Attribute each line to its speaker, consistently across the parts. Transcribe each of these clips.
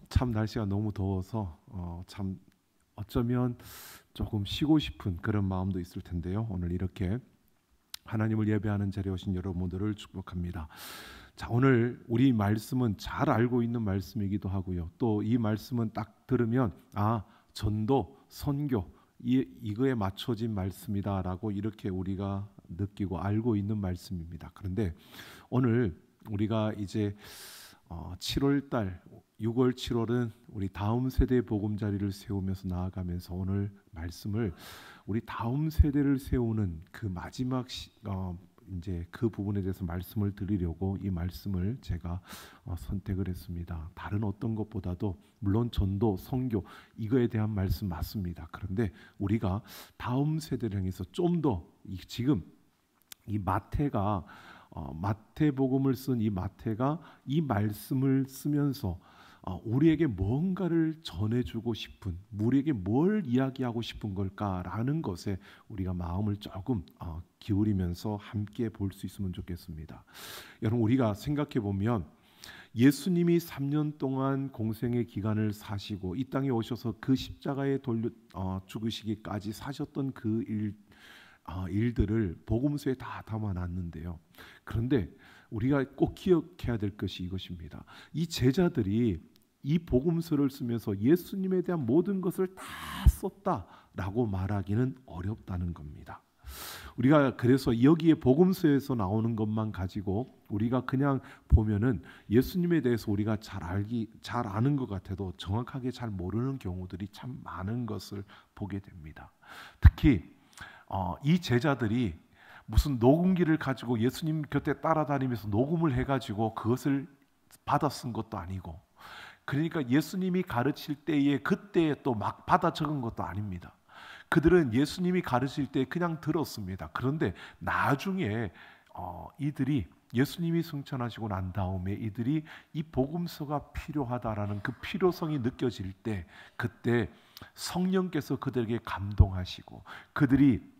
Speaker 1: 참 날씨가 너무 더워서 참 어쩌면 조금 쉬고 싶은 그런 마음도 있을 텐데요. 오늘 이렇게 하나님을 예배하는 자리에 오신 여러분들을 축복합니다. 자, 오늘 우리 말씀은 잘 알고 있는 말씀이기도 하고요. 또 이 말씀은 딱 들으면 전도, 선교 이거에 맞춰진 말씀이다라고 이렇게 우리가 느끼고 알고 있는 말씀입니다. 그런데 오늘 우리가 이제 7월달 6월 7월은 우리 다음 세대 보금자리를 세우면서 나아가면서 오늘 말씀을 우리 다음 세대를 세우는 그 마지막 이제 그 부분에 대해서 말씀을 드리려고 이 말씀을 제가 선택을 했습니다. 다른 어떤 것보다도 물론 전도, 선교 이거에 대한 말씀 맞습니다. 그런데 우리가 다음 세대를 향해서 좀 더 지금 이 마태복음을 쓴 이 마태가 이 말씀을 쓰면서 우리에게 뭔가를 전해주고 싶은, 우리에게 뭘 이야기하고 싶은 걸까라는 것에 우리가 마음을 조금 기울이면서 함께 볼 수 있으면 좋겠습니다. 여러분, 우리가 생각해 보면 예수님이 3년 동안 공생의 기간을 사시고 이 땅에 오셔서 그 십자가에 죽으시기까지 사셨던 그 일들을 복음서에 다 담아놨는데요. 그런데 우리가 꼭 기억해야 될 것이 이것입니다. 이 제자들이 이 복음서를 쓰면서 예수님에 대한 모든 것을 다 썼다라고 말하기는 어렵다는 겁니다. 우리가 그래서 여기에 복음서에서 나오는 것만 가지고 우리가 그냥 보면은 예수님에 대해서 우리가 잘 아는 것 같아도 정확하게 잘 모르는 경우들이 참 많은 것을 보게 됩니다. 특히 이 제자들이 무슨 녹음기를 가지고 예수님 곁에 따라다니면서 녹음을 해가지고 그것을 받아 쓴 것도 아니고, 그러니까 예수님이 가르칠 때에 그때에 또 막 받아 적은 것도 아닙니다. 그들은 예수님이 가르칠 때 그냥 들었습니다. 그런데 나중에 이들이 예수님이 승천하시고 난 다음에 이들이 이 복음서가 필요하다라는 그 필요성이 느껴질 때, 그때 성령께서 그들에게 감동하시고 그들이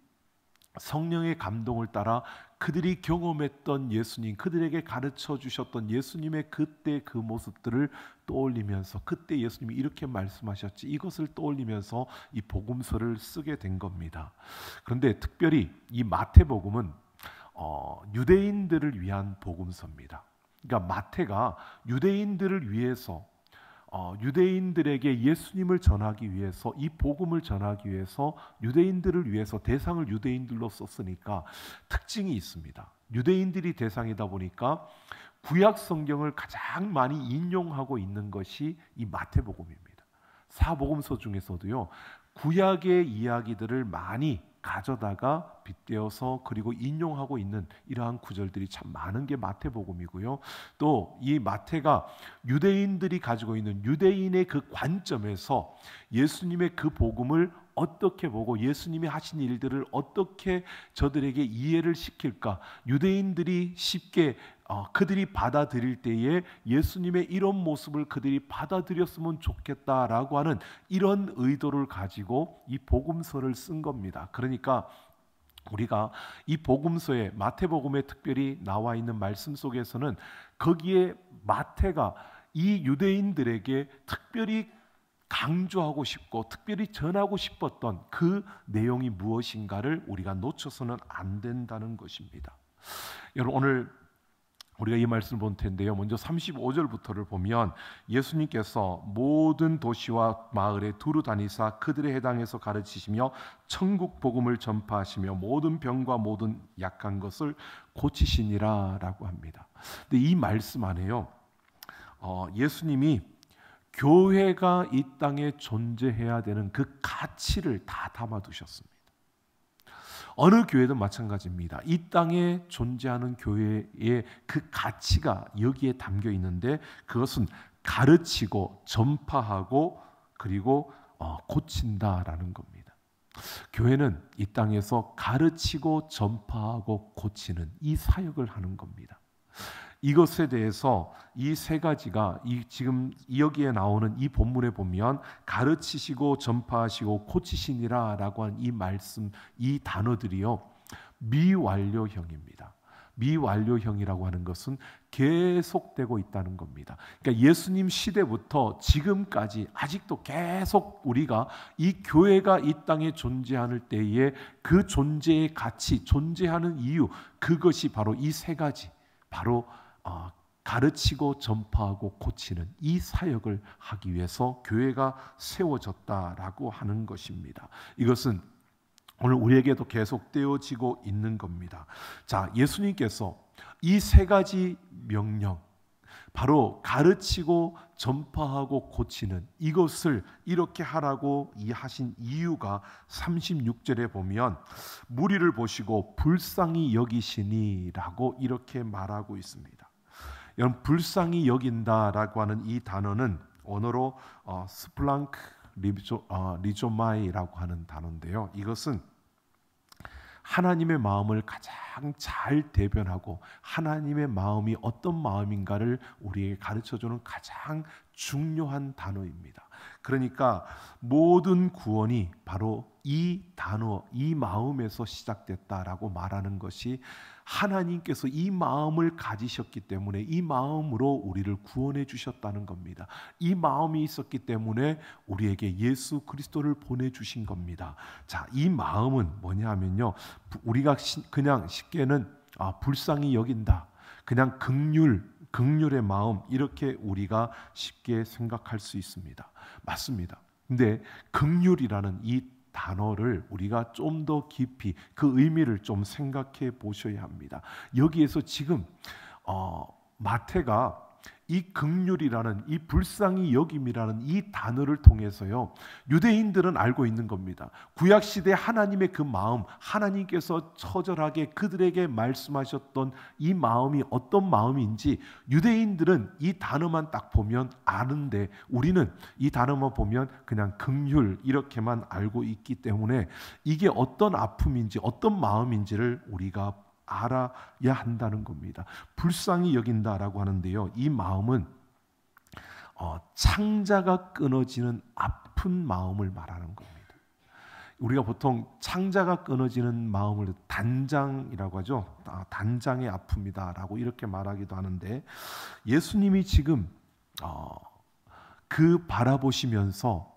Speaker 1: 성령의 감동을 따라 그들이 경험했던 예수님, 그들에게 가르쳐 주셨던 예수님의 그때 그 모습들을 떠올리면서 그때 예수님이 이렇게 말씀하셨지, 이것을 떠올리면서 이 복음서를 쓰게 된 겁니다. 그런데 특별히 이 마태복음은 유대인들을 위한 복음서입니다. 그러니까 마태가 유대인들을 위해서 유대인들에게 예수님을 전하기 위해서, 이 복음을 전하기 위해서 유대인들을 위해서 대상을 유대인들로 썼으니까 특징이 있습니다. 유대인들이 대상이다 보니까 구약 성경을 가장 많이 인용하고 있는 것이 이 마태복음입니다. 사복음서 중에서도요, 구약의 이야기들을 많이 가져다가 빗대어서 그리고 인용하고 있는 이러한 구절들이 참 많은 게 마태복음이고요. 또 이 마태가 유대인들이 가지고 있는 유대인의 그 관점에서 예수님의 그 복음을 어떻게 보고 예수님이 하신 일들을 어떻게 저들에게 이해를 시킬까, 유대인들이 쉽게 그들이 받아들일 때에 예수님의 이런 모습을 그들이 받아들였으면 좋겠다라고 하는 이런 의도를 가지고 이 복음서를 쓴 겁니다. 그러니까 우리가 이 복음서에, 마태복음에 특별히 나와 있는 말씀 속에서는 거기에 마태가 이 유대인들에게 특별히 강조하고 싶고 특별히 전하고 싶었던 그 내용이 무엇인가를 우리가 놓쳐서는 안 된다는 것입니다. 여러분, 오늘 우리가 이 말씀을 볼 텐데요. 먼저 35절부터를 보면 예수님께서 모든 도시와 마을에 두루 다니사 그들의 해당해서 가르치시며 천국 복음을 전파하시며 모든 병과 모든 약한 것을 고치시니라 라고 합니다. 근데 이 말씀 안에요, 예수님이 교회가 이 땅에 존재해야 되는 그 가치를 다 담아두셨습니다. 어느 교회든 마찬가지입니다. 이 땅에 존재하는 교회의 그 가치가 여기에 담겨 있는데 그것은 가르치고 전파하고 그리고 고친다라는 겁니다. 교회는 이 땅에서 가르치고 전파하고 고치는 이 사역을 하는 겁니다. 이것에 대해서 이 세 가지가 지금 여기에 나오는 이 본문에 보면 가르치시고 전파하시고 고치시니라 라고 하는 이 말씀, 이 단어들이요, 미완료형입니다. 미완료형이라고 하는 것은 계속되고 있다는 겁니다. 그러니까 예수님 시대부터 지금까지 아직도 계속 우리가 이 교회가 이 땅에 존재하는 때에 그 존재의 가치, 존재하는 이유, 그것이 바로 이 세 가지, 바로 가르치고 전파하고 고치는 이 사역을 하기 위해서 교회가 세워졌다라고 하는 것입니다. 이것은 오늘 우리에게도 계속되어지고 있는 겁니다. 자, 예수님께서 이 세 가지 명령, 바로 가르치고 전파하고 고치는 이것을 이렇게 하라고 하신 이유가 36절에 보면 무리를 보시고 불쌍히 여기시니라고 이렇게 말하고 있습니다. 여러분, 불쌍히 여긴다라고 하는 이 단어는 언어로 스플랑크 리조마이라고 하는 단어인데요. 이것은 하나님의 마음을 가장 잘 대변하고 하나님의 마음이 어떤 마음인가를 우리에게 가르쳐주는 가장 중요한 단어입니다. 그러니까 모든 구원이 바로 이 단어, 이 마음에서 시작됐다라고 말하는 것이 하나님께서 이 마음을 가지셨기 때문에 이 마음으로 우리를 구원해 주셨다는 겁니다. 이 마음이 있었기 때문에 우리에게 예수 그리스도를 보내주신 겁니다. 자, 이 마음은 뭐냐 하면요, 우리가 그냥 쉽게는 불쌍히 여긴다, 그냥 긍휼의 마음, 이렇게 우리가 쉽게 생각할 수 있습니다. 맞습니다. 근데 긍휼이라는 이 단어를 우리가 좀 더 깊이 그 의미를 좀 생각해 보셔야 합니다. 여기에서 지금 마태가 이 긍휼이라는, 이 불쌍히 여김이라는 이 단어를 통해서요, 유대인들은 알고 있는 겁니다. 구약시대 하나님의 그 마음, 하나님께서 처절하게 그들에게 말씀하셨던 이 마음이 어떤 마음인지 유대인들은 이 단어만 딱 보면 아는데, 우리는 이 단어만 보면 그냥 긍휼 이렇게만 알고 있기 때문에 이게 어떤 아픔인지 어떤 마음인지를 우리가 알아야 한다는 겁니다. 불쌍히 여긴다라고 하는데요, 이 마음은 창자가 끊어지는 아픈 마음을 말하는 겁니다. 우리가 보통 창자가 끊어지는 마음을 단장이라고 하죠. 단장의 아픔이다라고 이렇게 말하기도 하는데, 예수님이 지금 그 바라보시면서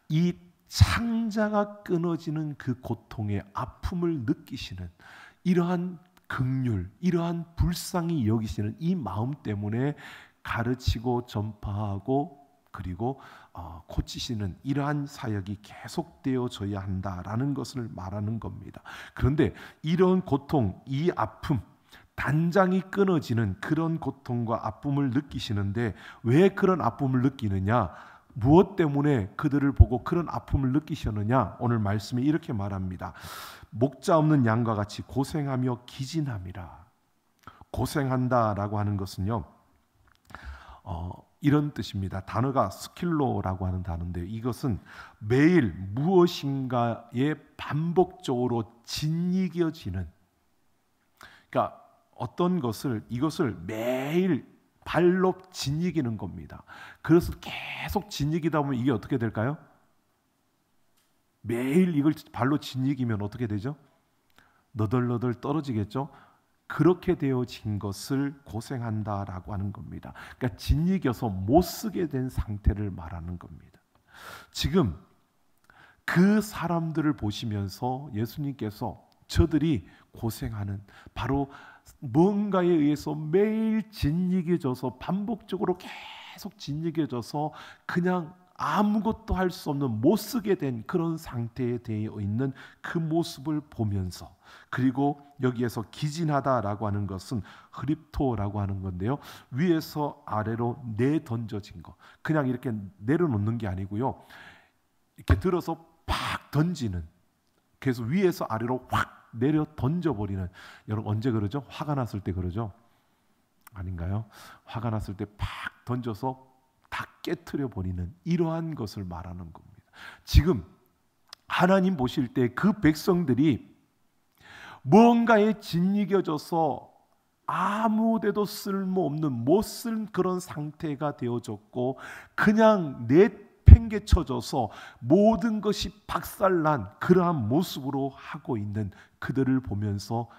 Speaker 1: 이 창자가 끊어지는 그 고통의 아픔을 느끼시는 이러한 긍휼, 이러한 불쌍히 여기시는 이 마음 때문에 가르치고 전파하고 그리고 고치시는 이러한 사역이 계속되어져야 한다라는 것을 말하는 겁니다. 그런데 이런 고통, 이 아픔, 단장이 끊어지는 그런 고통과 아픔을 느끼시는데 왜 그런 아픔을 느끼느냐? 무엇 때문에 그들을 보고 그런 아픔을 느끼셨느냐? 오늘 말씀이 이렇게 말합니다. 목자 없는 양과 같이 고생하며 기진함이라. 고생한다라고 하는 것은요, 이런 뜻입니다. 단어가 스킬로라고 하는 단어인데, 이것은 매일 무엇인가에 반복적으로 짓이겨지는, 그러니까 어떤 이것을 매일 발로 짓이기는 겁니다. 그래서 계속 짓이기다 보면 이게 어떻게 될까요? 매일 이걸 발로 짓이기면 어떻게 되죠? 너덜너덜 떨어지겠죠? 그렇게 되어진 것을 고생한다라고 하는 겁니다. 그러니까 짓이겨서 못 쓰게 된 상태를 말하는 겁니다. 지금 그 사람들을 보시면서 예수님께서 저들이 고생하는, 바로 뭔가에 의해서 매일 짓이겨져서 반복적으로 계속 짓이겨져서 그냥 아무것도 할 수 없는, 못 쓰게 된 그런 상태에 되어 있는 그 모습을 보면서, 그리고 여기에서 기진하다라고 하는 것은 흐립토라고 하는 건데요, 위에서 아래로 내던져진 거, 그냥 이렇게 내려놓는 게 아니고요, 이렇게 들어서 팍 던지는, 그래서 위에서 아래로 확 내려 던져버리는. 여러분 언제 그러죠? 화가 났을 때 그러죠? 아닌가요? 화가 났을 때 팍 던져서 다 깨트려 버리는 이러한 것을 말하는 겁니다. 지금 하나님 보실 때 그 백성들이 뭔가에 짓이겨져서 아무데도 쓸모없는, 못 쓸 그런 상태가 되어졌고, 그냥 내 내팽개쳐져서 모든 것이 박살난 그러한 모습으로 하고 있는 그들을 보면서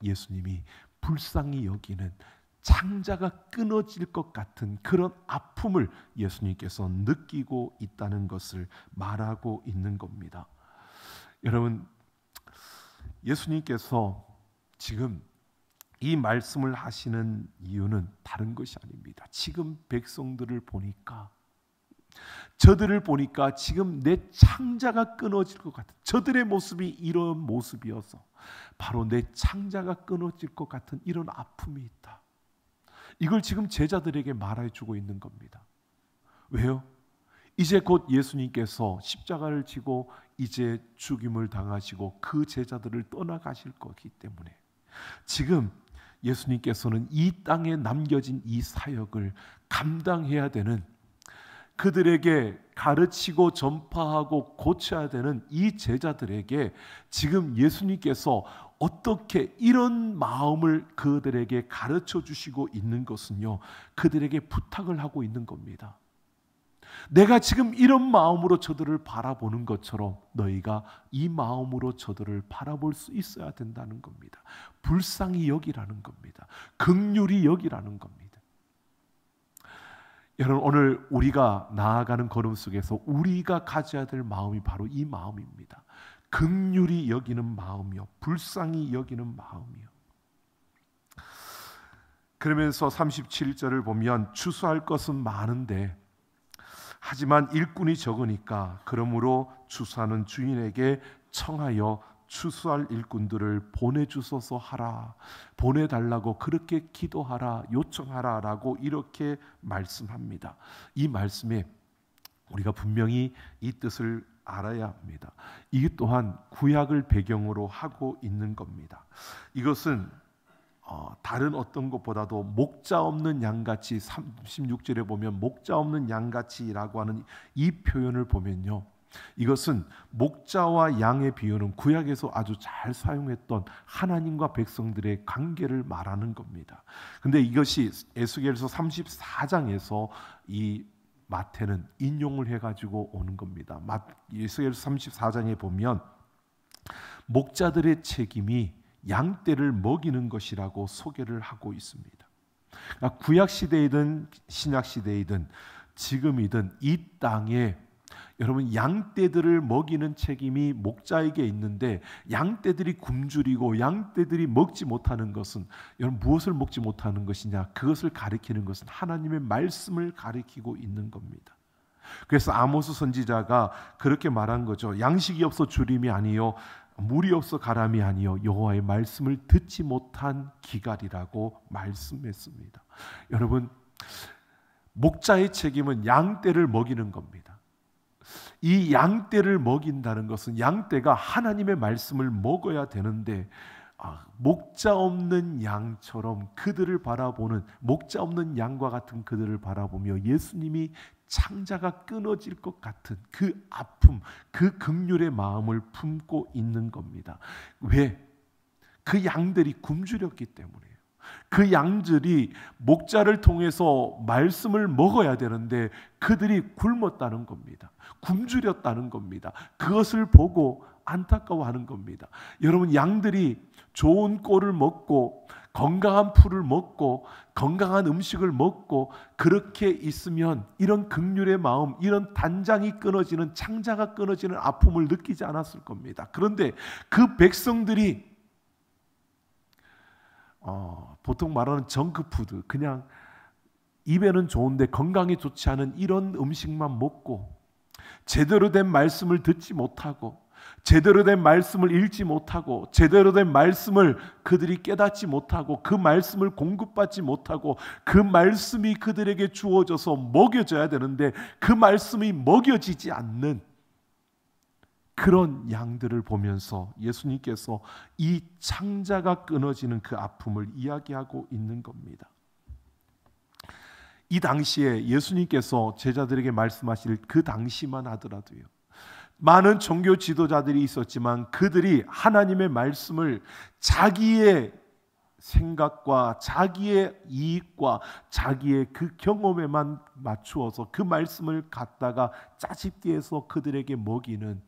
Speaker 1: 예수님이 불쌍히 여기는, 창자가 끊어질 것 같은 그런 아픔을 예수님께서 느끼고 있다는 것을 말하고 있는 겁니다. 여러분, 예수님께서 지금 이 말씀을 하시는 이유는 다른 것이 아닙니다. 지금 백성들을 보니까, 저들을 보니까 지금 내 창자가 끊어질 것 같은, 저들의 모습이 이런 모습이어서 바로 내 창자가 끊어질 것 같은 이런 아픔이 있다. 이걸 지금 제자들에게 말해주고 있는 겁니다. 왜요? 이제 곧 예수님께서 십자가를 지고 이제 죽임을 당하시고 그 제자들을 떠나가실 거기 때문에 지금 예수님께서는 이 땅에 남겨진 이 사역을 감당해야 되는, 그들에게 가르치고 전파하고 고쳐야 되는 이 제자들에게 지금 예수님께서 어떻게 이런 마음을 그들에게 가르쳐 주시고 있는 것은요, 그들에게 부탁을 하고 있는 겁니다. 내가 지금 이런 마음으로 저들을 바라보는 것처럼 너희가 이 마음으로 저들을 바라볼 수 있어야 된다는 겁니다. 불쌍히 여기라는 겁니다. 긍휼히 여기라는 겁니다. 여러분, 오늘 우리가 나아가는 걸음 속에서 우리가 가져야 될 마음이 바로 이 마음입니다. 긍휼히 여기는 마음이요, 불쌍히 여기는 마음이요. 그러면서 37절을 보면 추수할 것은 많은데 하지만 일꾼이 적으니까 그러므로 추수하는 주인에게 청하여 추수할 일꾼들을 보내주소서 하라, 보내달라고 그렇게 기도하라, 요청하라 라고 이렇게 말씀합니다. 이 말씀에 우리가 분명히 이 뜻을 알아야 합니다. 이 또한 구약을 배경으로 하고 있는 겁니다. 이것은 다른 어떤 것보다도 목자 없는 양같이, 36절에 보면 목자 없는 양같이라고 하는 이 표현을 보면요, 이것은 목자와 양의 비유는 구약에서 아주 잘 사용했던 하나님과 백성들의 관계를 말하는 겁니다. 근데 이것이 에스겔서 34장에서 이 마태는 인용을 해가지고 오는 겁니다. 에스겔서 34장에 보면 목자들의 책임이 양떼를 먹이는 것이라고 소개를 하고 있습니다. 그러니까 구약 시대이든 신약 시대이든 지금이든 이 땅에 여러분 양떼들을 먹이는 책임이 목자에게 있는데, 양떼들이 굶주리고 양떼들이 먹지 못하는 것은, 여러분 무엇을 먹지 못하는 것이냐, 그것을 가리키는 것은 하나님의 말씀을 가리키고 있는 겁니다. 그래서 아모스 선지자가 그렇게 말한 거죠. 양식이 없어 주림이 아니요 물이 없어 가람이 아니요 여호와의 말씀을 듣지 못한 기갈이라고 말씀했습니다. 여러분, 목자의 책임은 양떼를 먹이는 겁니다. 이 양떼를 먹인다는 것은 양떼가 하나님의 말씀을 먹어야 되는데, 목자 없는 양처럼 그들을 바라보는, 목자 없는 양과 같은 그들을 바라보며 예수님이 창자가 끊어질 것 같은 그 아픔, 그 긍휼의 마음을 품고 있는 겁니다. 왜? 그 양들이 굶주렸기 때문이에요. 그 양들이 목자를 통해서 말씀을 먹어야 되는데 그들이 굶었다는 겁니다. 굶주렸다는 겁니다. 그것을 보고 안타까워하는 겁니다. 여러분, 양들이 좋은 꼴을 먹고 건강한 풀을 먹고 건강한 음식을 먹고 그렇게 있으면 이런 긍휼의 마음, 이런 단장이 끊어지는, 창자가 끊어지는 아픔을 느끼지 않았을 겁니다. 그런데 그 백성들이 보통 말하는 정크푸드, 그냥 입에는 좋은데 건강에 좋지 않은 이런 음식만 먹고 제대로 된 말씀을 듣지 못하고 제대로 된 말씀을 읽지 못하고 제대로 된 말씀을 그들이 깨닫지 못하고 그 말씀을 공급받지 못하고 그 말씀이 그들에게 주어져서 먹여져야 되는데 그 말씀이 먹여지지 않는 그런 양들을 보면서 예수님께서 이 창자가 끊어지는 그 아픔을 이야기하고 있는 겁니다. 이 당시에 예수님께서 제자들에게 말씀하실 그 당시만 하더라도요, 많은 종교 지도자들이 있었지만 그들이 하나님의 말씀을 자기의 생각과 자기의 이익과 자기의 그 경험에만 맞추어서 그 말씀을 갖다가 짜집기 해서 그들에게 먹이는,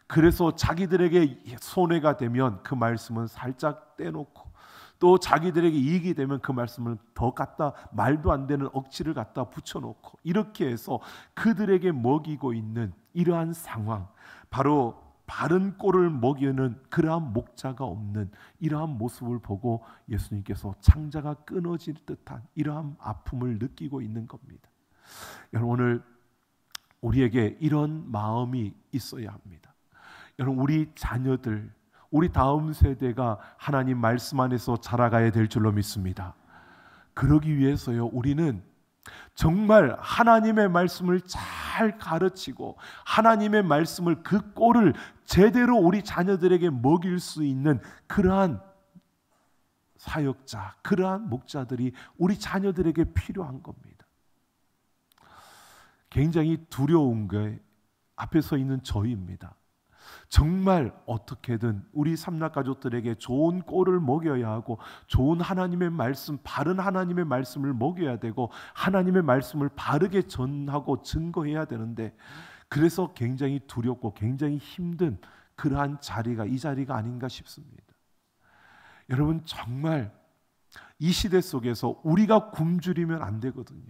Speaker 1: 그래서 자기들에게 손해가 되면 그 말씀은 살짝 떼놓고 또 자기들에게 이익이 되면 그 말씀을 더 갖다 말도 안 되는 억지를 갖다 붙여놓고 이렇게 해서 그들에게 먹이고 있는 이러한 상황, 바로 바른 꼴을 먹이는 그러한 목자가 없는 이러한 모습을 보고 예수님께서 창자가 끊어질 듯한 이러한 아픔을 느끼고 있는 겁니다. 여러분, 오늘 우리에게 이런 마음이 있어야 합니다. 여러분, 우리 자녀들, 우리 다음 세대가 하나님 말씀 안에서 자라가야 될 줄로 믿습니다. 그러기 위해서요, 우리는 정말 하나님의 말씀을 잘 가르치고 하나님의 말씀을 그 꼴을 제대로 우리 자녀들에게 먹일 수 있는 그러한 사역자, 그러한 목자들이 우리 자녀들에게 필요한 겁니다. 굉장히 두려운 게 앞에 서 있는 저희입니다. 정말 어떻게든 우리 삼락 가족들에게 좋은 꼴을 먹여야 하고 좋은 하나님의 말씀, 바른 하나님의 말씀을 먹여야 되고 하나님의 말씀을 바르게 전하고 증거해야 되는데, 그래서 굉장히 두렵고 굉장히 힘든 그러한 자리가 이 자리가 아닌가 싶습니다. 여러분, 정말 이 시대 속에서 우리가 굶주리면 안 되거든요.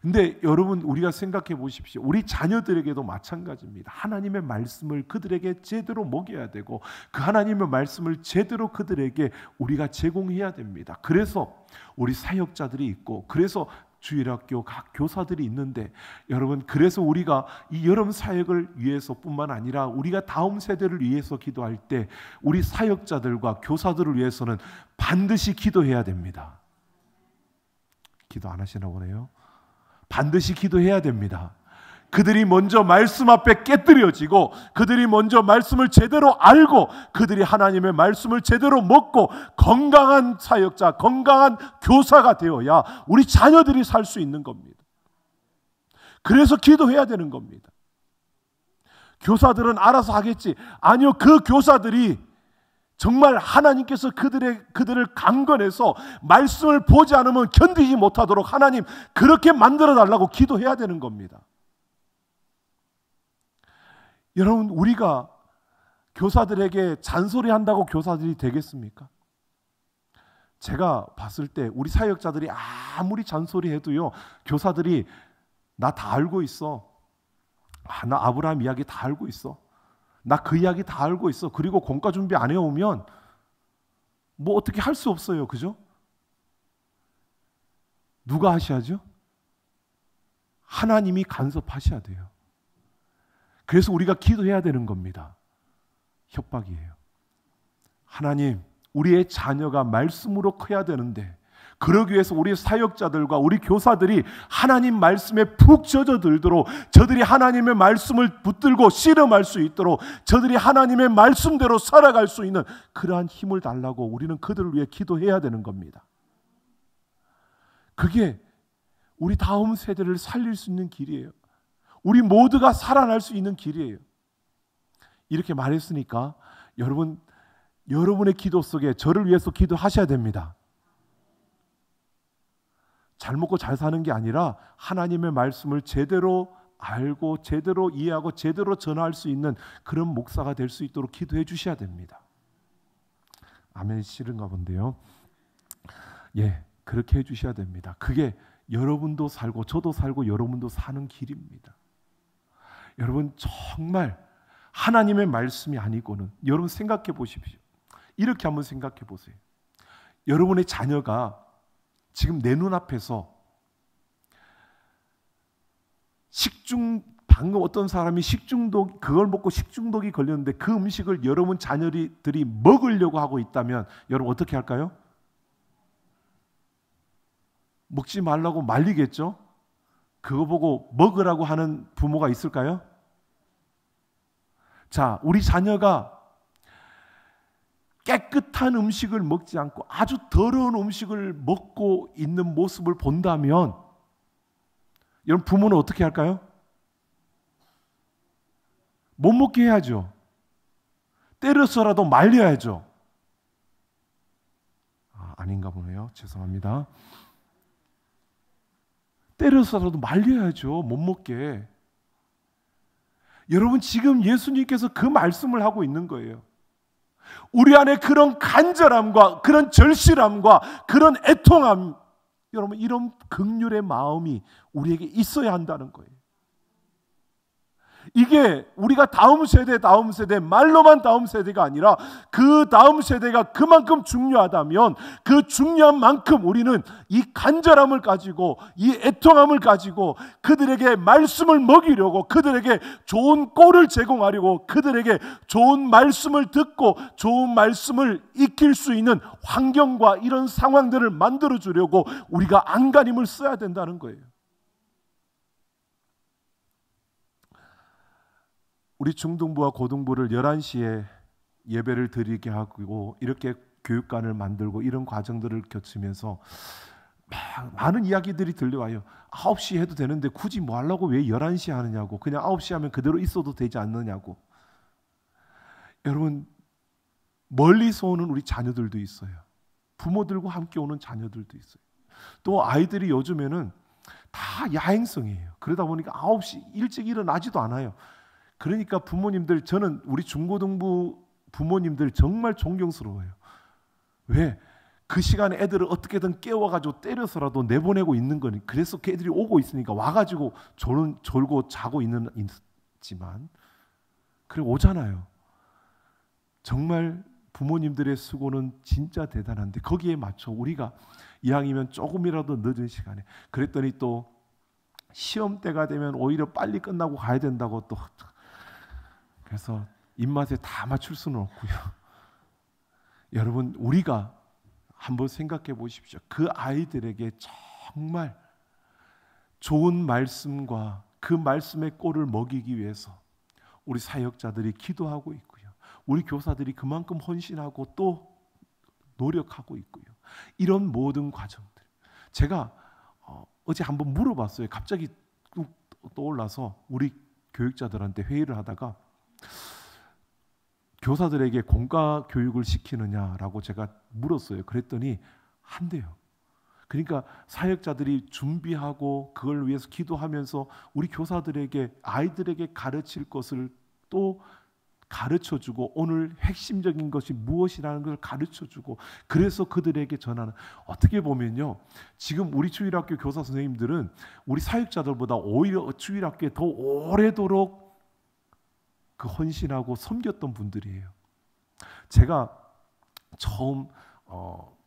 Speaker 1: 근데 여러분, 우리가 생각해 보십시오. 우리 자녀들에게도 마찬가지입니다. 하나님의 말씀을 그들에게 제대로 먹여야 되고 그 하나님의 말씀을 제대로 그들에게 우리가 제공해야 됩니다. 그래서 우리 사역자들이 있고, 그래서 주일학교 각 교사들이 있는데, 여러분, 그래서 우리가 이 여름 사역을 위해서뿐만 아니라 우리가 다음 세대를 위해서 기도할 때 우리 사역자들과 교사들을 위해서는 반드시 기도해야 됩니다. 기도 안 하시나 보네요. 반드시 기도해야 됩니다. 그들이 먼저 말씀 앞에 깨뜨려지고 그들이 먼저 말씀을 제대로 알고 그들이 하나님의 말씀을 제대로 먹고 건강한 사역자, 건강한 교사가 되어야 우리 자녀들이 살 수 있는 겁니다. 그래서 기도해야 되는 겁니다. 교사들은 알아서 하겠지. 아니요, 그 교사들이 정말 하나님께서 그들을 강건해서 말씀을 보지 않으면 견디지 못하도록 하나님 그렇게 만들어 달라고 기도해야 되는 겁니다. 여러분, 우리가 교사들에게 잔소리한다고 교사들이 되겠습니까? 제가 봤을 때 우리 사역자들이 아무리 잔소리해도요, 교사들이 나 다 알고 있어. 나 아브라함 이야기 다 알고 있어. 나 그 이야기 다 알고 있어. 그리고 공과 준비 안 해오면 뭐 어떻게 할 수 없어요. 그죠? 누가 하셔야죠? 하나님이 간섭하셔야 돼요. 그래서 우리가 기도해야 되는 겁니다. 협박이에요. 하나님, 우리의 자녀가 말씀으로 커야 되는데, 그러기 위해서 우리 사역자들과 우리 교사들이 하나님 말씀에 푹 젖어들도록, 저들이 하나님의 말씀을 붙들고 씨름할 수 있도록, 저들이 하나님의 말씀대로 살아갈 수 있는 그러한 힘을 달라고 우리는 그들을 위해 기도해야 되는 겁니다. 그게 우리 다음 세대를 살릴 수 있는 길이에요. 우리 모두가 살아날 수 있는 길이에요. 이렇게 말했으니까 여러분의 기도 속에 저를 위해서 기도하셔야 됩니다. 잘 먹고 잘 사는 게 아니라 하나님의 말씀을 제대로 알고 제대로 이해하고 제대로 전할 수 있는 그런 목사가 될 수 있도록 기도해 주셔야 됩니다. 아멘. 싫은가 본데요. 예, 그렇게 해 주셔야 됩니다. 그게 여러분도 살고 저도 살고 여러분도 사는 길입니다. 여러분, 정말 하나님의 말씀이 아니고는, 여러분 생각해 보십시오. 이렇게 한번 생각해 보세요. 여러분의 자녀가 지금 내 눈앞에서 방금 어떤 사람이 그걸 먹고 식중독이 걸렸는데 그 음식을 여러분 자녀들이 먹으려고 하고 있다면 여러분 어떻게 할까요? 먹지 말라고 말리겠죠? 그거 보고 먹으라고 하는 부모가 있을까요? 자, 우리 자녀가 깨끗한 음식을 먹지 않고 아주 더러운 음식을 먹고 있는 모습을 본다면 여러분, 부모는 어떻게 할까요? 못 먹게 해야죠. 때려서라도 말려야죠. 아닌가 보네요. 죄송합니다. 때려서라도 말려야죠. 못 먹게. 여러분, 지금 예수님께서 그 말씀을 하고 있는 거예요. 우리 안에 그런 간절함과 그런 절실함과 그런 애통함, 여러분, 이런 긍휼의 마음이 우리에게 있어야 한다는 거예요. 이게 우리가 다음 세대 말로만 다음 세대가 아니라 그 다음 세대가 그만큼 중요하다면 그 중요한 만큼 우리는 이 간절함을 가지고 이 애통함을 가지고 그들에게 말씀을 먹이려고, 그들에게 좋은 꼴을 제공하려고, 그들에게 좋은 말씀을 듣고 좋은 말씀을 익힐 수 있는 환경과 이런 상황들을 만들어 주려고 우리가 안간힘을 써야 된다는 거예요. 우리 중등부와 고등부를 11시에 예배를 드리게 하고 이렇게 교육관을 만들고 이런 과정들을 거치면서 많은 이야기들이 들려와요. 9시 해도 되는데 굳이 뭐 하려고 왜 11시에 하느냐고, 그냥 9시 하면 그대로 있어도 되지 않느냐고. 여러분, 멀리서 오는 우리 자녀들도 있어요. 부모들과 함께 오는 자녀들도 있어요. 또 아이들이 요즘에는 다 야행성이에요. 그러다 보니까 9시 일찍 일어나지도 않아요. 그러니까 부모님들, 저는 우리 중고등부 부모님들 정말 존경스러워요. 왜? 그 시간에 애들을 어떻게든 깨워가지고 때려서라도 내보내고 있는 거니. 그래서 그 애들이 오고 있으니까 와가지고 졸고 자고 있지만 그래 오잖아요. 정말 부모님들의 수고는 진짜 대단한데 거기에 맞춰 우리가 이왕이면 조금이라도 늦은 시간에, 그랬더니 또 시험 때가 되면 오히려 빨리 끝나고 가야 된다고 또, 그래서 입맛에 다 맞출 수는 없고요. 여러분, 우리가 한번 생각해 보십시오. 그 아이들에게 정말 좋은 말씀과 그 말씀의 꼴을 먹이기 위해서 우리 사역자들이 기도하고 있고요. 우리 교사들이 그만큼 헌신하고 또 노력하고 있고요. 이런 모든 과정들, 제가 어제 한번 물어봤어요. 갑자기 떠올라서 우리 교육자들한테 회의를 하다가 교사들에게 공과 교육을 시키느냐라고 제가 물었어요. 그랬더니 한대요. 그러니까 사역자들이 준비하고 그걸 위해서 기도하면서 우리 교사들에게, 아이들에게 가르칠 것을 또 가르쳐주고 오늘 핵심적인 것이 무엇이라는 걸 가르쳐주고, 그래서 그들에게 전하는, 어떻게 보면요, 지금 우리 주일학교 교사 선생님들은 우리 사역자들보다 오히려 주일학교에 더 오래도록 그 헌신하고 섬겼던 분들이에요. 제가 처음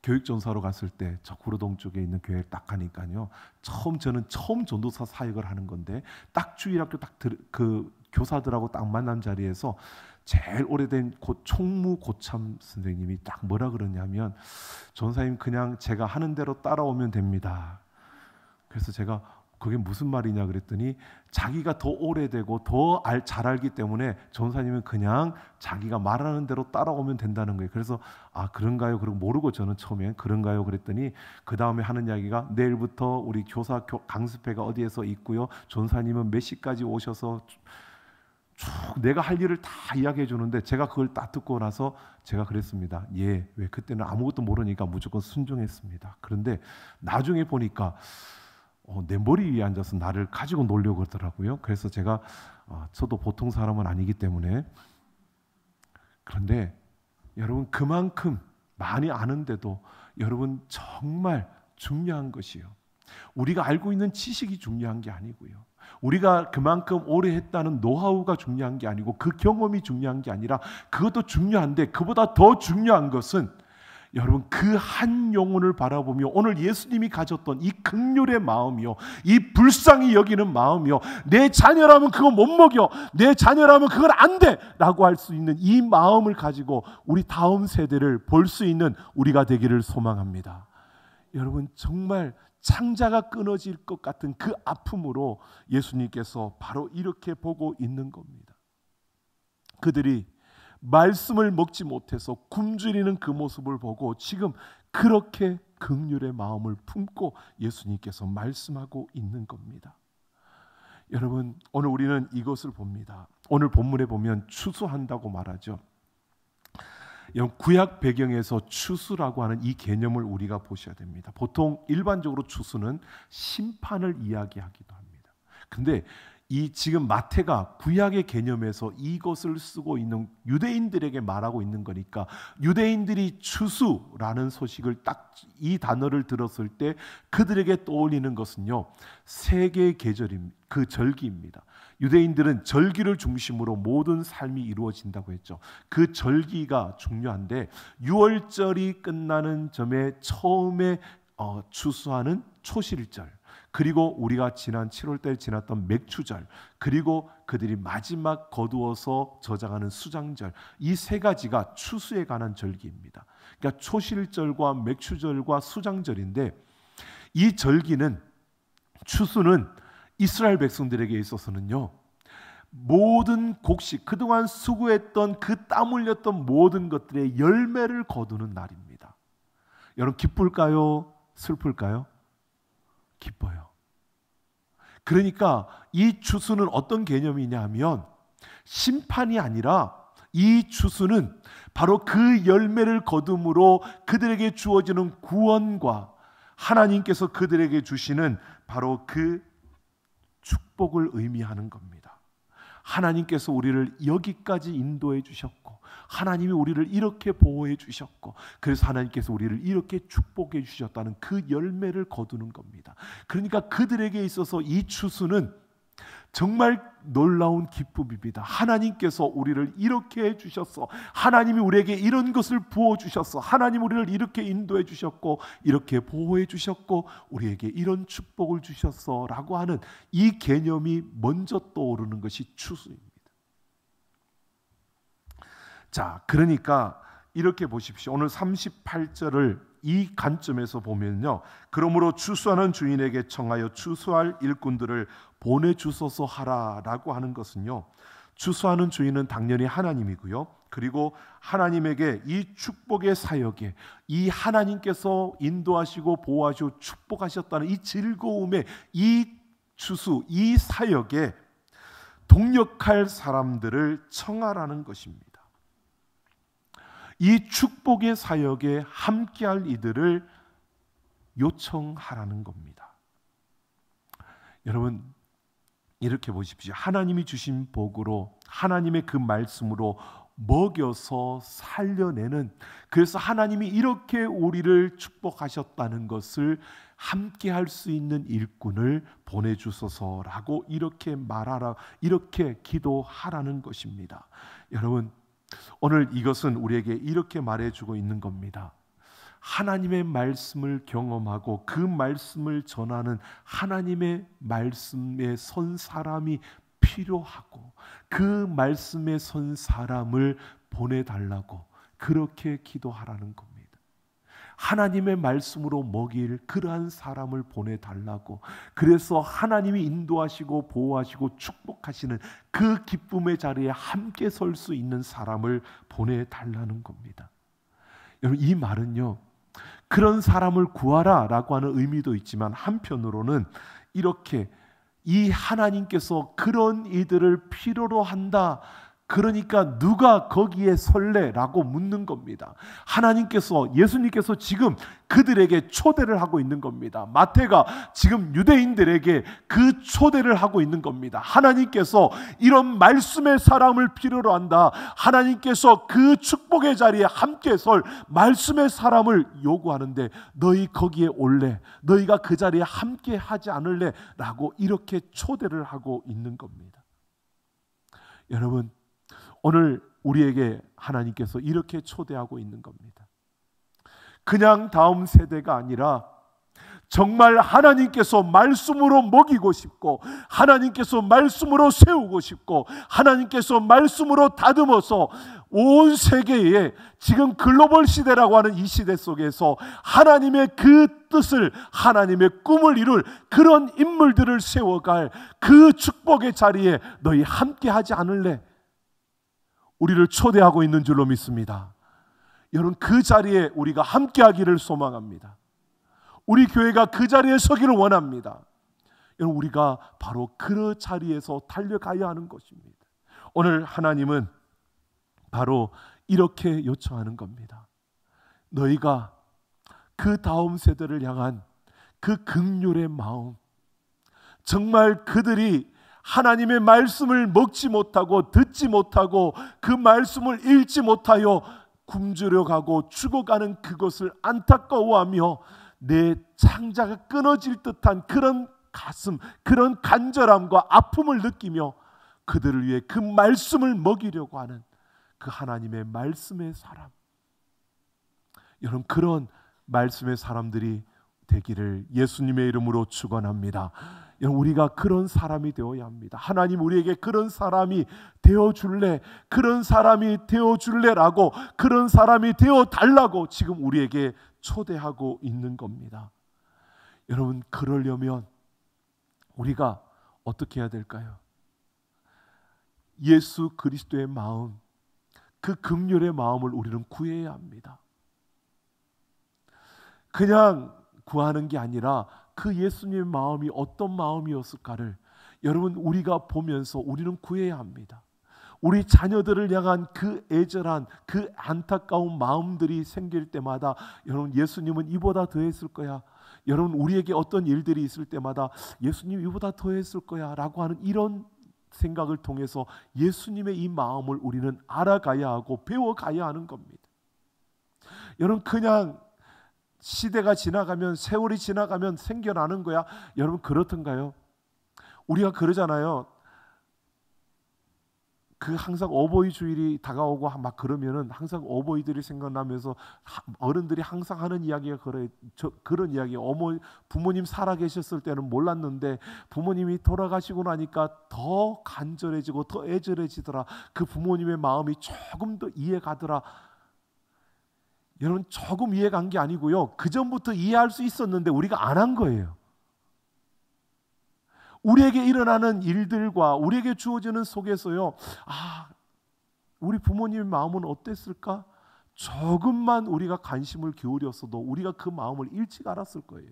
Speaker 1: 교육전사로 갔을 때 저 구로동 쪽에 있는 교회를 딱 가니까요, 저는 처음 전도사 사역을 하는 건데 딱 주일학교 그 교사들하고 딱 만난 자리에서 제일 오래된 총무 고참 선생님이 딱 뭐라 그러냐면, 전사님 그냥 제가 하는 대로 따라오면 됩니다. 그래서 제가 그게 무슨 말이냐 그랬더니, 자기가 더 오래되고 더 잘 알기 때문에 전사님은 그냥 자기가 말하는 대로 따라오면 된다는 거예요. 그래서 아 그런가요? 그리고 모르고 저는 처음에 그런가요? 그랬더니 그 다음에 하는 이야기가, 내일부터 우리 교사 강습회가 어디에서 있고요, 전사님은 몇 시까지 오셔서 쭉 내가 할 일을 다 이야기해 주는데, 제가 그걸 딱 듣고 나서 제가 그랬습니다. 예, 왜 그때는 아무것도 모르니까 무조건 순종했습니다. 그런데 나중에 보니까 내 머리 위에 앉아서 나를 가지고 놀려고 그러더라고요. 그래서 제가 저도 보통 사람은 아니기 때문에. 그런데 여러분, 그만큼 많이 아는데도 여러분 정말 중요한 것이요, 우리가 알고 있는 지식이 중요한 게 아니고요, 우리가 그만큼 오래 했다는 노하우가 중요한 게 아니고 그 경험이 중요한 게 아니라, 그것도 중요한데 그보다 더 중요한 것은 여러분 그 한 영혼을 바라보며 오늘 예수님이 가졌던 이 긍휼의 마음이요, 이 불쌍히 여기는 마음이요, 내 자녀라면 그거 못 먹여, 내 자녀라면 그건 안 돼 라고 할 수 있는 이 마음을 가지고 우리 다음 세대를 볼 수 있는 우리가 되기를 소망합니다. 여러분, 정말 창자가 끊어질 것 같은 그 아픔으로 예수님께서 바로 이렇게 보고 있는 겁니다. 그들이 말씀을 먹지 못해서 굶주리는 그 모습을 보고 지금 그렇게 긍휼의 마음을 품고 예수님께서 말씀하고 있는 겁니다. 여러분, 오늘 우리는 이것을 봅니다. 오늘 본문에 보면 추수한다고 말하죠. 구약 배경에서 추수라고 하는 이 개념을 우리가 보셔야 됩니다. 보통 일반적으로 추수는 심판을 이야기하기도 합니다. 근데 이 지금 마태가 구약의 개념에서 이것을 쓰고 있는, 유대인들에게 말하고 있는 거니까, 유대인들이 추수라는 소식을 딱 이 단어를 들었을 때 그들에게 떠올리는 것은요, 세 개의 계절입니다. 그 절기입니다. 유대인들은 절기를 중심으로 모든 삶이 이루어진다고 했죠. 그 절기가 중요한데, 유월절이 끝나는 점에 처음에 추수하는 초실절, 그리고 우리가 지난 7월달에 지났던 맥추절, 그리고 그들이 마지막 거두어서 저장하는 수장절, 이 세 가지가 추수에 관한 절기입니다. 그러니까 초실절과 맥추절과 수장절인데, 이 절기는, 추수는 이스라엘 백성들에게 있어서는요, 모든 곡식, 그동안 수고했던 그 땀 흘렸던 모든 것들의 열매를 거두는 날입니다. 여러분, 기쁠까요? 슬플까요? 기뻐요. 그러니까 이 추수는 어떤 개념이냐 하면, 심판이 아니라 이 추수는 바로 그 열매를 거둠으로 그들에게 주어지는 구원과 하나님께서 그들에게 주시는 바로 그 축복을 의미하는 겁니다. 하나님께서 우리를 여기까지 인도해 주셨고, 하나님이 우리를 이렇게 보호해 주셨고, 그래서 하나님께서 우리를 이렇게 축복해 주셨다는 그 열매를 거두는 겁니다. 그러니까 그들에게 있어서 이 추수는 정말 놀라운 기쁨입니다. 하나님께서 우리를 이렇게 해주셨어. 하나님이 우리에게 이런 것을 부어주셨어. 하나님 우리를 이렇게 인도해 주셨고, 이렇게 보호해 주셨고, 우리에게 이런 축복을 주셨어 라고 하는 이 개념이 먼저 떠오르는 것이 추수입니다. 자, 그러니까 이렇게 보십시오. 오늘 38절을 이 관점에서 보면요, 그러므로 추수하는 주인에게 청하여 추수할 일꾼들을 보내주소서 하라라고 하는 것은요, 추수하는 주인은 당연히 하나님이고요, 그리고 하나님에게 이 축복의 사역에, 이 하나님께서 인도하시고 보호하시고 축복하셨다는 이 즐거움에, 이 추수, 이 사역에 동역할 사람들을 청하라는 것입니다. 이 축복의 사역에 함께할 이들을 요청하라는 겁니다. 여러분, 이렇게 보십시오. 하나님이 주신 복으로, 하나님의 그 말씀으로 먹여서 살려내는, 그래서 하나님이 이렇게 우리를 축복하셨다는 것을 함께할 수 있는 일꾼을 보내주소서라고 이렇게 말하라, 이렇게 기도하라는 것입니다. 여러분, 오늘 이것은 우리에게 이렇게 말해주고 있는 겁니다. 하나님의 말씀을 경험하고 그 말씀을 전하는 하나님의 말씀에 선 사람이 필요하고, 그 말씀에 선 사람을 보내달라고 그렇게 기도하라는 겁니다. 하나님의 말씀으로 먹일 그러한 사람을 보내달라고, 그래서 하나님이 인도하시고 보호하시고 축복하시는 그 기쁨의 자리에 함께 설 수 있는 사람을 보내달라는 겁니다. 여러분, 이 말은요, 그런 사람을 구하라 라고 하는 의미도 있지만, 한편으로는 이렇게 이 하나님께서 그런 이들을 필요로 한다, 그러니까 누가 거기에 설레라고 묻는 겁니다. 하나님께서, 예수님께서 지금 그들에게 초대를 하고 있는 겁니다. 마태가 지금 유대인들에게 그 초대를 하고 있는 겁니다. 하나님께서 이런 말씀의 사람을 필요로 한다, 하나님께서 그 축복의 자리에 함께 설 말씀의 사람을 요구하는데, 너희 거기에 올래? 너희가 그 자리에 함께 하지 않을래? 라고 이렇게 초대를 하고 있는 겁니다. 여러분, 오늘 우리에게 하나님께서 이렇게 초대하고 있는 겁니다. 그냥 다음 세대가 아니라 정말 하나님께서 말씀으로 먹이고 싶고, 하나님께서 말씀으로 세우고 싶고, 하나님께서 말씀으로 다듬어서 온 세계에, 지금 글로벌 시대라고 하는 이 시대 속에서 하나님의 그 뜻을, 하나님의 꿈을 이룰 그런 인물들을 세워갈 그 축복의 자리에 너희 함께 하지 않을래? 우리를 초대하고 있는 줄로 믿습니다. 여러분, 그 자리에 우리가 함께하기를 소망합니다. 우리 교회가 그 자리에 서기를 원합니다. 여러분, 우리가 바로 그 자리에서 달려가야 하는 것입니다. 오늘 하나님은 바로 이렇게 요청하는 겁니다. 너희가 그 다음 세대를 향한 그 긍휼의 마음, 정말 그들이 하나님의 말씀을 먹지 못하고 듣지 못하고 그 말씀을 읽지 못하여 굶주려 가고 죽어가는 그것을 안타까워하며 내 창자가 끊어질 듯한 그런 가슴, 그런 간절함과 아픔을 느끼며 그들을 위해 그 말씀을 먹이려고 하는 그 하나님의 말씀의 사람, 여러분, 그런 말씀의 사람들이 되기를 예수님의 이름으로 축원합니다. 여러분, 우리가 그런 사람이 되어야 합니다. 하나님 우리에게 그런 사람이 되어줄래, 그런 사람이 되어줄래라고, 그런 사람이 되어달라고 지금 우리에게 초대하고 있는 겁니다. 여러분, 그러려면 우리가 어떻게 해야 될까요? 예수 그리스도의 마음, 그 긍휼의 마음을 우리는 구해야 합니다. 그냥 구하는 게 아니라 그 예수님의 마음이 어떤 마음이었을까를 여러분, 우리가 보면서 우리는 구해야 합니다. 우리 자녀들을 향한 그 애절한, 그 안타까운 마음들이 생길 때마다 여러분, 예수님은 이보다 더 했을 거야, 여러분, 우리에게 어떤 일들이 있을 때마다 예수님 이보다 더 했을 거야 라고 하는 이런 생각을 통해서 예수님의 이 마음을 우리는 알아가야 하고 배워가야 하는 겁니다. 여러분, 그냥 시대가 지나가면, 세월이 지나가면 생겨나는 거야, 여러분, 그렇던가요? 우리가 그러잖아요. 그 항상 어버이 주일이 다가오고 막 그러면은 항상 어버이들이 생각나면서 어른들이 항상 하는 이야기가 그런 이야기. 부모님 살아 계셨을 때는 몰랐는데 부모님이 돌아가시고 나니까 더 간절해지고 더 애절해지더라. 그 부모님의 마음이 조금 더 이해가더라. 여러분, 조금 이해간 게 아니고요, 그 전부터 이해할 수 있었는데 우리가 안 한 거예요. 우리에게 일어나는 일들과 우리에게 주어지는 속에서요, 우리 부모님의 마음은 어땠을까? 조금만 우리가 관심을 기울였어도 우리가 그 마음을 일찍 알았을 거예요.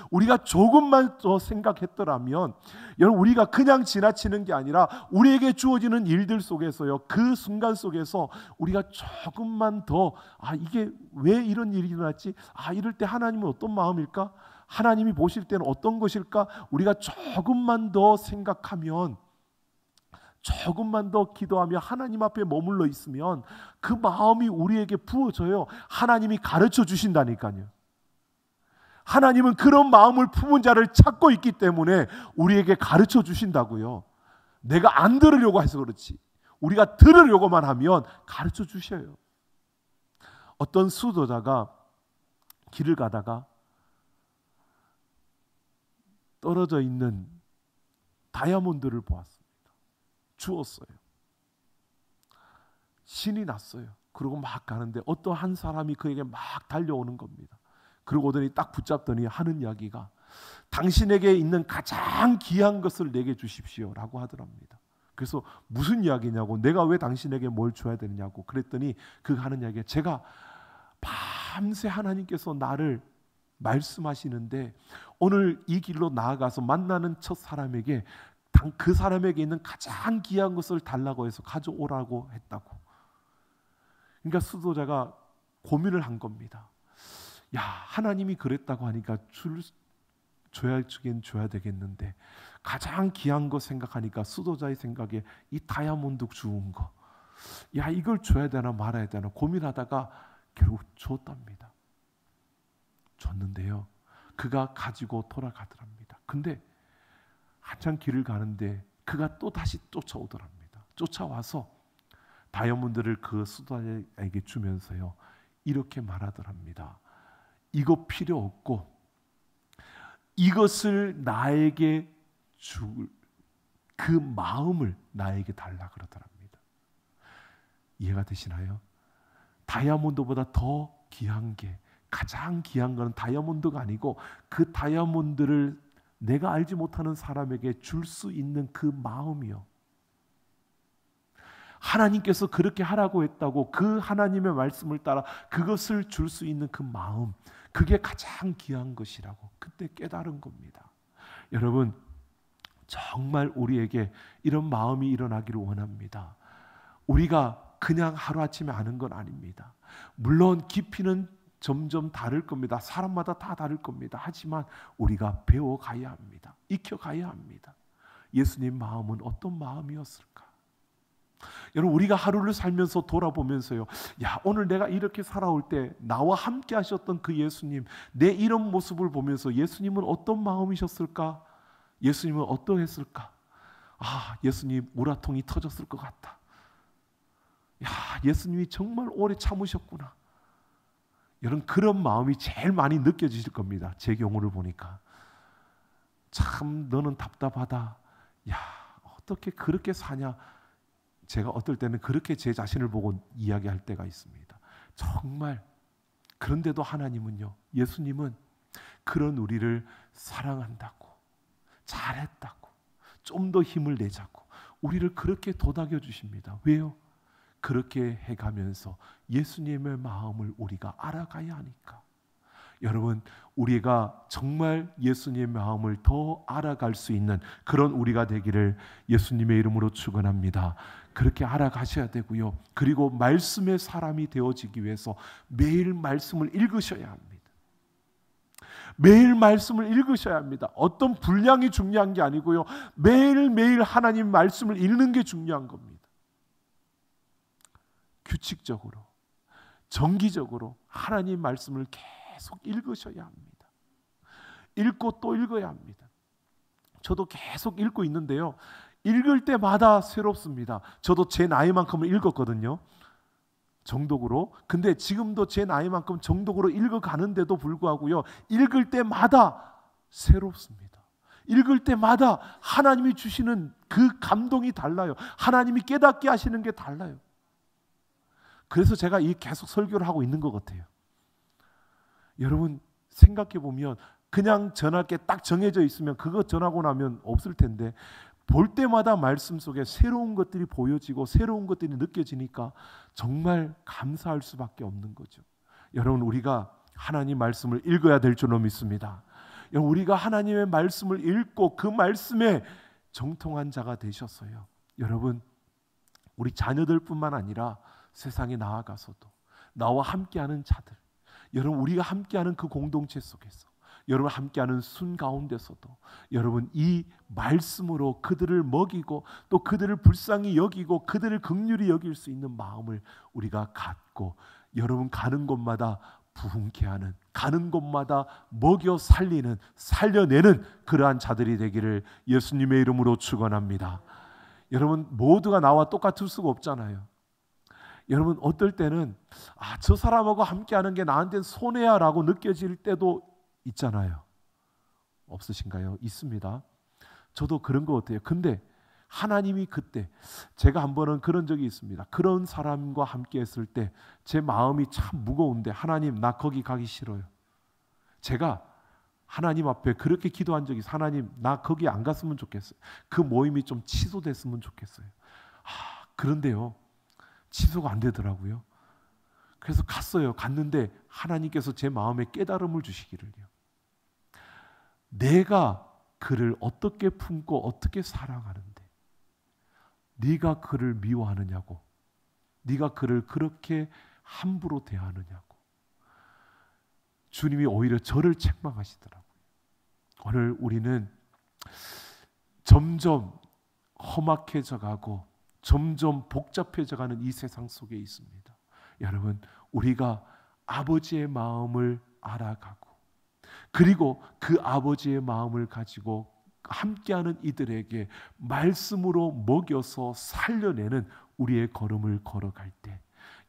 Speaker 1: 우리가 조금만 더 생각했더라면, 여러분, 우리가 그냥 지나치는 게 아니라 우리에게 주어지는 일들 속에서요, 그 순간 속에서 우리가 조금만 더 이게 왜 이런 일이 일어났지? 이럴 때 하나님은 어떤 마음일까? 하나님이 보실 때는 어떤 것일까? 우리가 조금만 더 생각하면, 조금만 더 기도하며 하나님 앞에 머물러 있으면 그 마음이 우리에게 부어져요. 하나님이 가르쳐 주신다니까요. 하나님은 그런 마음을 품은 자를 찾고 있기 때문에 우리에게 가르쳐 주신다고요. 내가 안 들으려고 해서 그렇지, 우리가 들으려고만 하면 가르쳐 주셔요. 어떤 수도자가 길을 가다가 떨어져 있는 다이아몬드를 보았습니다. 주웠어요. 신이 났어요. 그리고 막 가는데 어떠한 사람이 그에게 막 달려오는 겁니다. 그러고 오더니 딱 붙잡더니 하는 이야기가, 당신에게 있는 가장 귀한 것을 내게 주십시오 라고 하더랍니다. 그래서 무슨 이야기냐고, 내가 왜 당신에게 뭘 줘야 되느냐고 그랬더니 그 하는 이야기가, 제가 밤새 하나님께서 나를 말씀하시는데 오늘 이 길로 나아가서 만나는 첫 사람에게 그 사람에게 있는 가장 귀한 것을 달라고 해서 가져오라고 했다고. 그러니까 수도자가 고민을 한 겁니다. 야, 하나님이 그랬다고 하니까 줘야 되겠는데 가장 귀한 거 생각하니까 수도자의 생각에 이 다이아몬드 주운 거, 야, 이걸 줘야 되나 말아야 되나 고민하다가 결국 줬답니다. 줬는데요, 그가 가지고 돌아가더랍니다. 근데 한참 길을 가는데 그가 또 다시 쫓아오더랍니다. 쫓아와서 다이아몬드를 그 수도자에게 주면서요, 이렇게 말하더랍니다. 이거 필요 없고 이것을 나에게 줄 그 마음을 나에게 달라 그러더랍니다. 이해가 되시나요? 다이아몬드보다 더 귀한 게, 가장 귀한 것은 다이아몬드가 아니고 그 다이아몬드를 내가 알지 못하는 사람에게 줄 수 있는 그 마음이요. 하나님께서 그렇게 하라고 했다고 그 하나님의 말씀을 따라 그것을 줄 수 있는 그 마음, 그게 가장 귀한 것이라고 그때 깨달은 겁니다. 여러분, 정말 우리에게 이런 마음이 일어나기를 원합니다. 우리가 그냥 하루아침에 아는 건 아닙니다. 물론 깊이는 점점 다를 겁니다. 사람마다 다 다를 겁니다. 하지만 우리가 배워가야 합니다. 익혀가야 합니다. 예수님 마음은 어떤 마음이었을까? 여러분, 우리가 하루를 살면서 돌아보면서요, 야, 오늘 내가 이렇게 살아올 때 나와 함께 하셨던 그 예수님, 내 이런 모습을 보면서 예수님은 어떤 마음이셨을까? 예수님은 어떠했을까? 아, 예수님 우라통이 터졌을 것 같다. 야, 예수님이 정말 오래 참으셨구나. 여러분, 그런 마음이 제일 많이 느껴지실 겁니다. 제 경우를 보니까. 참 너는 답답하다. 야, 어떻게 그렇게 사냐. 제가 어떨 때는 그렇게 제 자신을 보고 이야기할 때가 있습니다. 정말. 그런데도 하나님은요, 예수님은 그런 우리를 사랑한다고, 잘했다고, 좀 더 힘을 내자고 우리를 그렇게 도닥여 주십니다. 왜요? 그렇게 해가면서 예수님의 마음을 우리가 알아가야 하니까. 여러분, 우리가 정말 예수님의 마음을 더 알아갈 수 있는 그런 우리가 되기를 예수님의 이름으로 축원합니다. 그렇게 알아가셔야 되고요. 그리고 말씀의 사람이 되어지기 위해서 매일 말씀을 읽으셔야 합니다. 매일 말씀을 읽으셔야 합니다. 어떤 분량이 중요한 게 아니고요. 매일매일 하나님 말씀을 읽는 게 중요한 겁니다. 규칙적으로, 정기적으로 하나님 말씀을 계속 읽으셔야 합니다. 읽고 또 읽어야 합니다. 저도 계속 읽고 있는데요, 읽을 때마다 새롭습니다. 저도 제 나이만큼은 읽었거든요, 정독으로. 근데 지금도 제 나이만큼 정독으로 읽어가는데도 불구하고요, 읽을 때마다 새롭습니다. 읽을 때마다 하나님이 주시는 그 감동이 달라요. 하나님이 깨닫게 하시는 게 달라요. 그래서 제가 이 계속 설교를 하고 있는 것 같아요. 여러분, 생각해 보면 그냥 전할 게 딱 정해져 있으면 그거 전하고 나면 없을 텐데, 볼 때마다 말씀 속에 새로운 것들이 보여지고 새로운 것들이 느껴지니까 정말 감사할 수밖에 없는 거죠. 여러분, 우리가 하나님 말씀을 읽어야 될 줄로 믿습니다. 여러분, 우리가 하나님의 말씀을 읽고 그 말씀에 정통한 자가 되셨어요. 여러분, 우리 자녀들뿐만 아니라 세상에 나아가서도 나와 함께하는 자들, 여러분, 우리가 함께하는 그 공동체 속에서, 여러분 함께하는 순 가운데서도 여러분 이 말씀으로 그들을 먹이고 또 그들을 불쌍히 여기고 그들을 긍휼히 여길 수 있는 마음을 우리가 갖고, 여러분 가는 곳마다 부흥케 하는, 가는 곳마다 먹여 살리는, 살려내는 그러한 자들이 되기를 예수님의 이름으로 축원합니다. 여러분, 모두가 나와 똑같을 수가 없잖아요. 여러분, 어떨 때는 저 사람하고 함께하는 게 나한테는 손해야 라고 느껴질 때도 있잖아요. 없으신가요? 있습니다. 저도 그런 것 같아요. 근데 하나님이 그때, 제가 한 번은 그런 적이 있습니다. 그런 사람과 함께 했을 때 제 마음이 참 무거운데, 하나님 나 거기 가기 싫어요. 제가 하나님 앞에 그렇게 기도한 적이 있어요. 하나님 나 거기 안 갔으면 좋겠어요. 그 모임이 좀 취소됐으면 좋겠어요. 그런데요, 취소가 안 되더라고요. 그래서 갔어요. 갔는데 하나님께서 제 마음에 깨달음을 주시기를요, 내가 그를 어떻게 품고 어떻게 사랑하는데 네가 그를 미워하느냐고, 네가 그를 그렇게 함부로 대하느냐고. 주님이 오히려 저를 책망하시더라고요. 오늘 우리는 점점 험악해져 가고 점점 복잡해져 가는 이 세상 속에 있습니다. 여러분, 우리가 아버지의 마음을 알아가고, 그리고 그 아버지의 마음을 가지고 함께하는 이들에게 말씀으로 먹여서 살려내는 우리의 걸음을 걸어갈 때,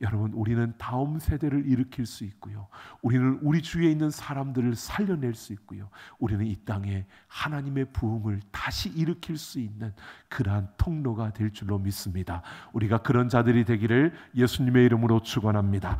Speaker 1: 여러분, 우리는 다음 세대를 일으킬 수 있고요, 우리는 우리 주위에 있는 사람들을 살려낼 수 있고요, 우리는 이 땅에 하나님의 부흥을 다시 일으킬 수 있는 그러한 통로가 될 줄로 믿습니다. 우리가 그런 자들이 되기를 예수님의 이름으로 축원합니다.